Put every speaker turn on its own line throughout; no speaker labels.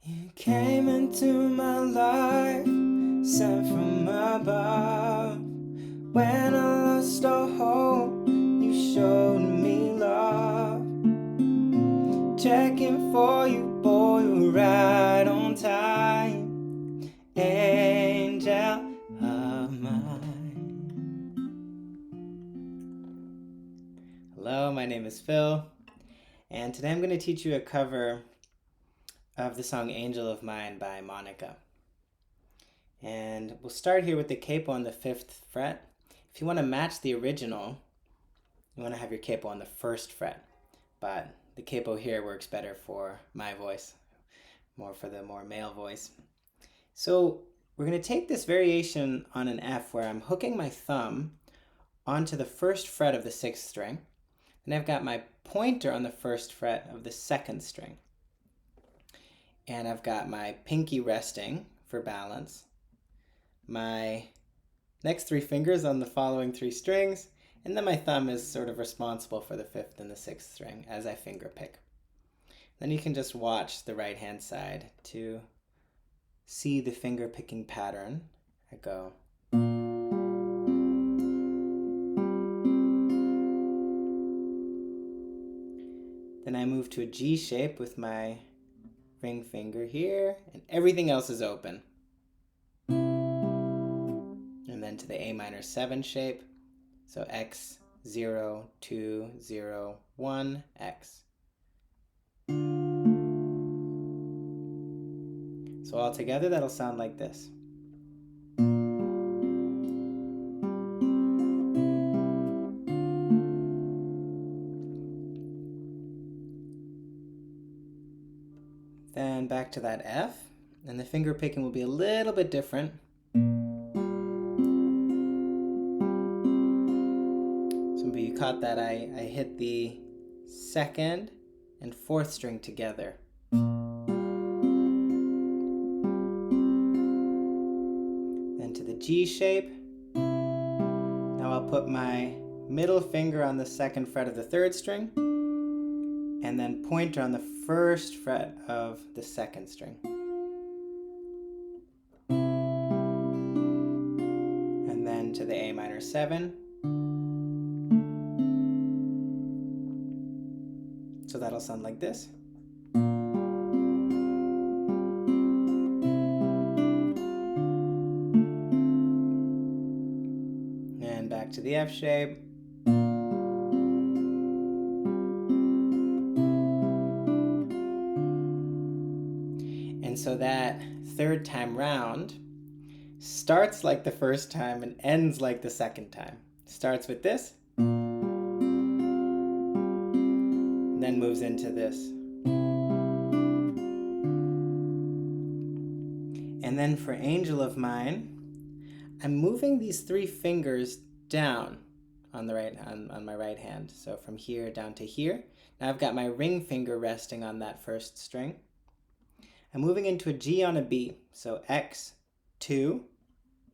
You came into my life, sent from above. When I lost all hope, you showed me love. Checking for you, boy, you're right on time. Angel of mine. Hello, my name is Phil, and today I'm going to teach you a cover of the song Angel of Mine by Monica. And we'll start here with the capo on the 5th fret. If you want to match the original, you want to have your capo on the 1st fret, but the capo here works better for my voice, more for the more male voice. So we're going to take this variation on an F where I'm hooking my thumb onto the 1st fret of the 6th string, and I've got my pointer on the 1st fret of the 2nd string. And I've got my pinky resting for balance, my next 3 fingers on the following 3 strings, and then my thumb is sort of responsible for the 5th and the 6th string as I finger pick. Then you can just watch the right hand side to see the finger picking pattern. I go. Then I move to a G shape with my ring finger here, and everything else is open. And then to the A minor 7 shape, so X, 0, 2, 0, 1, X. So all together that'll sound like this. Then back to that F, and the finger picking will be a little bit different. So you caught that I hit the 2nd and 4th string together. Then to the G shape. Now I'll put my middle finger on the 2nd fret of the 3rd string, and then pointer on the 1st fret of the 2nd string. And then to the A minor 7. So that'll sound like this. And back to the F shape. And so that 3rd time round starts like the 1st time and ends like the 2nd time. Starts with this, and then moves into this. And then for Angel of Mine, I'm moving these 3 fingers down on the right on my right hand. So from here down to here. Now I've got my ring finger resting on that 1st string. I'm moving into a G on a B. So X, 2,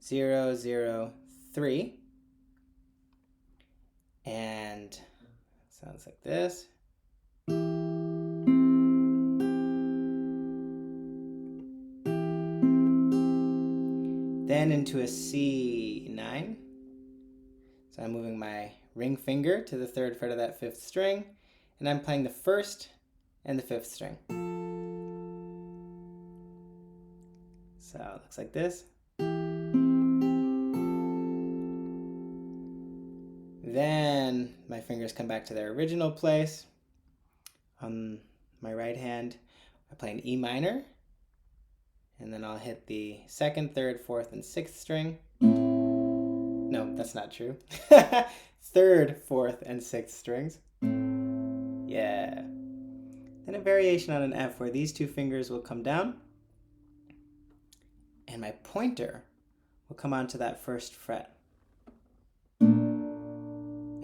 0, 0, 3. And it sounds like this. Then into a C9. So I'm moving my ring finger to the 3rd fret of that 5th string, and I'm playing the 1st and the 5th string. So it looks like this. Then my fingers come back to their original place. On my right hand, I play an E minor, and then I'll hit the 2nd, 3rd, 4th, and 6th string. No, that's not true. 3rd, 4th, and 6th strings. Yeah. Then a variation on an F where these 2 fingers will come down, and my pointer will come onto that 1st fret.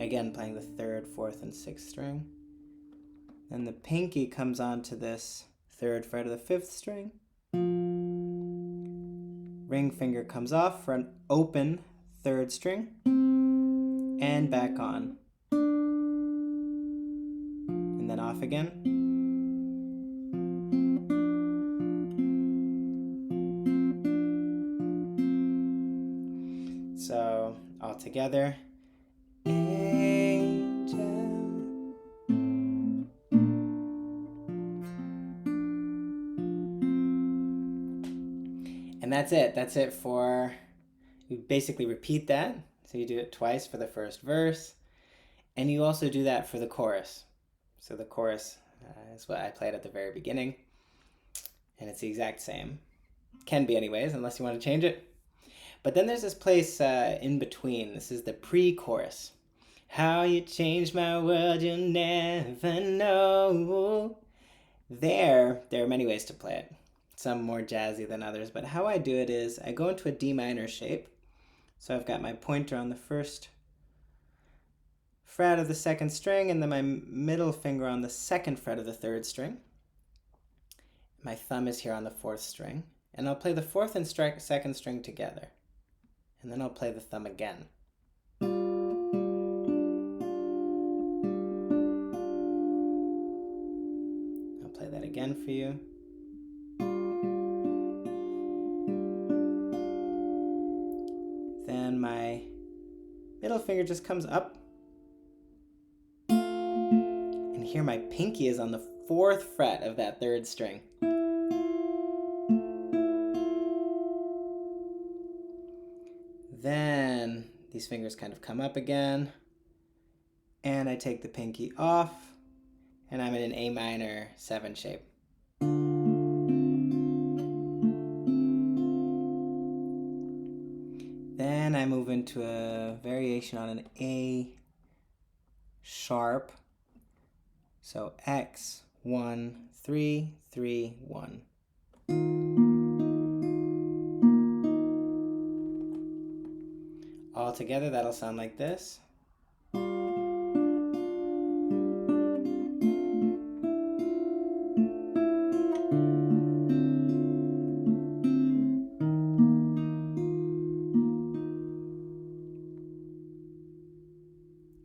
Again, playing the 3rd, 4th, and 6th string. Then the pinky comes onto this 3rd fret of the 5th string. Ring finger comes off for an open 3rd string, and back on. And then off again. together. Angel. And that's it. That's it for, you basically repeat that. So you do it twice for the first verse. And you also do that for the chorus. So the chorus is what I played at the very beginning. And it's the exact same. Can be anyways, unless you want to change it. But then there's this place in between. This is the pre-chorus. How you changed my world, you'll never know. There are many ways to play it. Some more jazzy than others, but how I do it is I go into a D minor shape. So I've got my pointer on the first fret of the second string, and then my middle finger on the second fret of the third string. My thumb is here on the fourth string, and I'll play the fourth and second string together. And then I'll play the thumb again. I'll play that again for you. Then my middle finger just comes up. And here my pinky is on the fourth fret of that third string. Then these fingers kind of come up again, and I take the pinky off, and I'm in an A minor 7 shape. Then I move into a variation on an A sharp. So X, 1, 3, 3, 1. All together, that'll sound like this.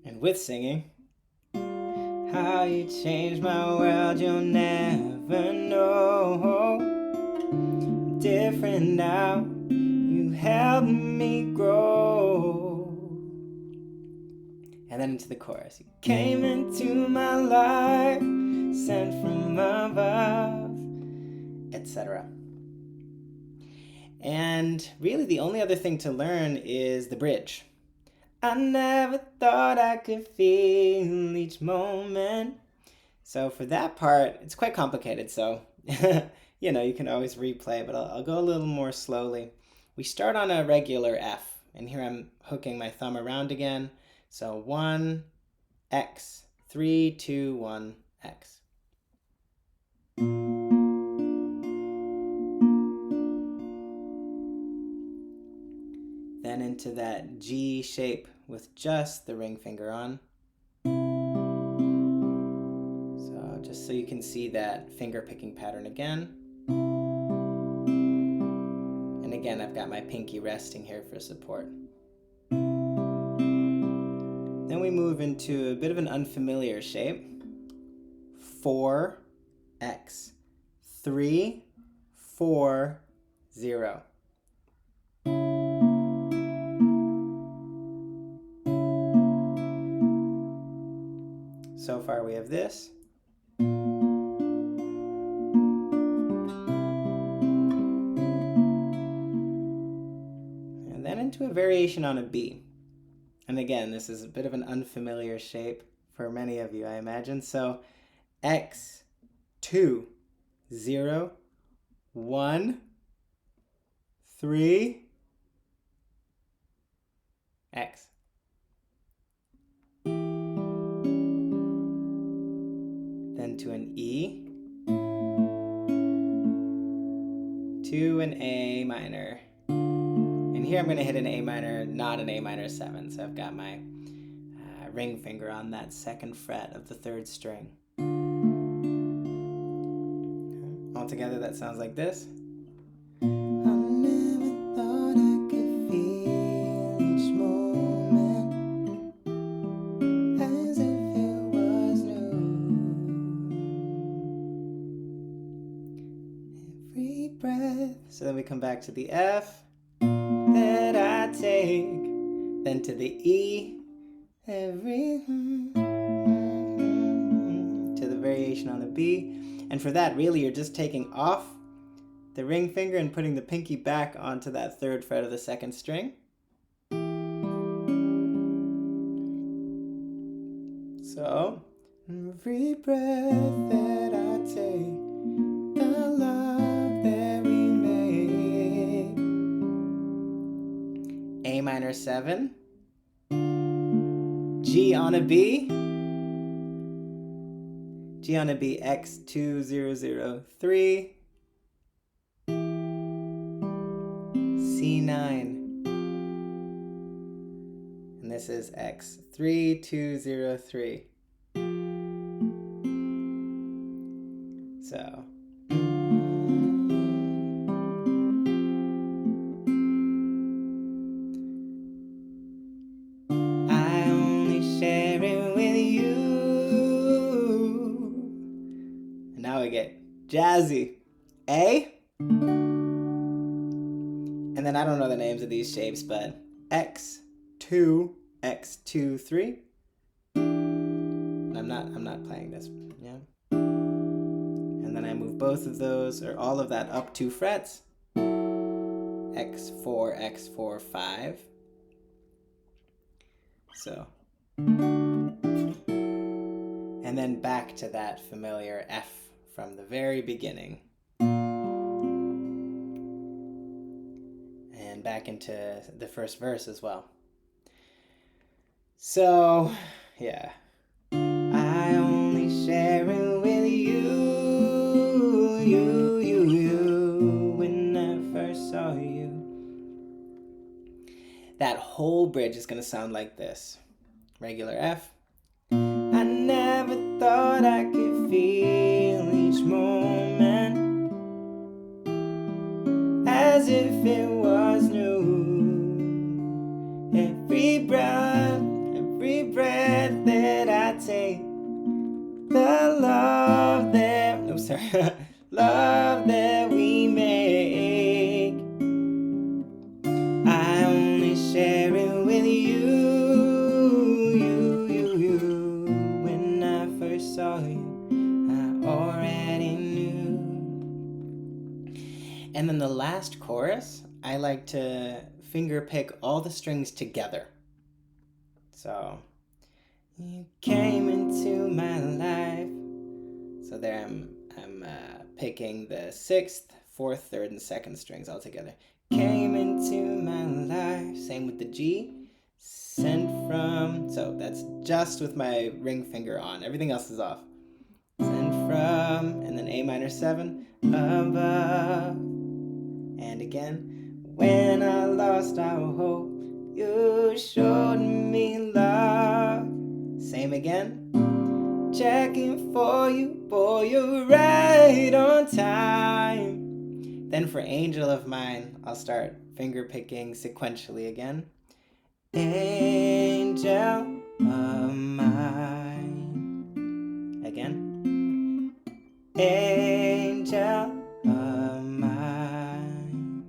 And with singing. How you changed my world, you'll never know. Different now, you helped me grow. And then into the chorus. You came into my life, sent from above, etc. And really the only other thing to learn is the bridge. I never thought I could feel each moment. So for that part, it's quite complicated, so you can always replay, but I'll go a little more slowly. We start on a regular F, and here I'm hooking my thumb around again. So 1, X, 3, 2, 1, X. Then into that G shape with just the ring finger on. So just so you can see that finger picking pattern again. And again, I've got my pinky resting here for support. Then we move into a bit of an unfamiliar shape. 4, X, 3, 4, 0. So far we have this. And then into a variation on a B. And again, this is a bit of an unfamiliar shape for many of you, I imagine. So X, 2, 0, 1, 3, X. Then to an E, to an A minor. And here I'm going to hit an A minor, not an A minor 7. So I've got my ring finger on that second fret of the third string. All together that sounds like this. I never thought I could feel each moment as if it was new. Every breath. So then we come back to the F that I take then to the E, every to the variation on the B. And for that, really, you're just taking off the ring finger and putting the pinky back onto that 3rd fret of the 2nd string. So, every breath that I take, the love that we make. A minor 7, G on a B, G on a B, X2003, C9, and this is X3203. So, I only share it with you. And now we get jazzy. A, and then I don't know the names of these shapes, but X2, X2, 3. I'm not playing this, yeah. And then I move both of those, or all of that, up 2 frets. X4, X4, 5. So. And then back to that familiar F from the very beginning. And back into the first verse as well. So, yeah. I only share it with you, when I first saw you. That whole bridge is going to sound like this. Regular F. I never thought I could feel each moment as if it was new. Every breath that I take, the love that, love that we make. I only share it with you, when I first saw you, I already knew. And then the last chorus, I like to finger pick all the strings together. So, you came into my life. So there I'm picking the 6th, 4th, 3rd, and 2nd strings all together. Came into my life. Same with the G. Sent from. So that's just with my ring finger on. Everything else is off. Sent from, and then A minor 7, above. And again, when I lost our hope, you showed me love. Same again. Checking for you, boy, you're right on time. Then for Angel of Mine, I'll start finger picking sequentially again. Angel of mine. Again. Angel of mine.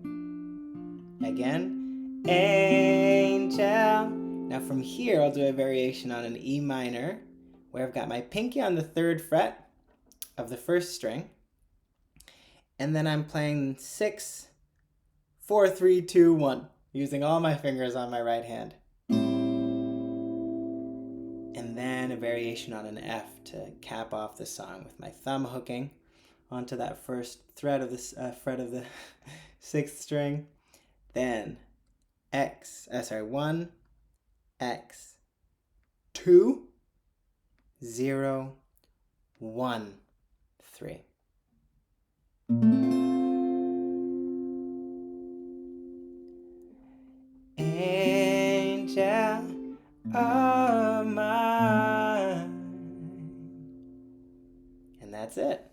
Again. Angel. Now from here, I'll do a variation on an E minor, where I've got my pinky on the 3rd fret of the 1st string, and then I'm playing 6, 4, 3, 2, 1, using all my fingers on my right hand. And then a variation on an F to cap off the song with my thumb hooking onto that 1st fret of the 6th string. Then 1, X, 2, 0, 1, 3. Angel of mine. And that's it.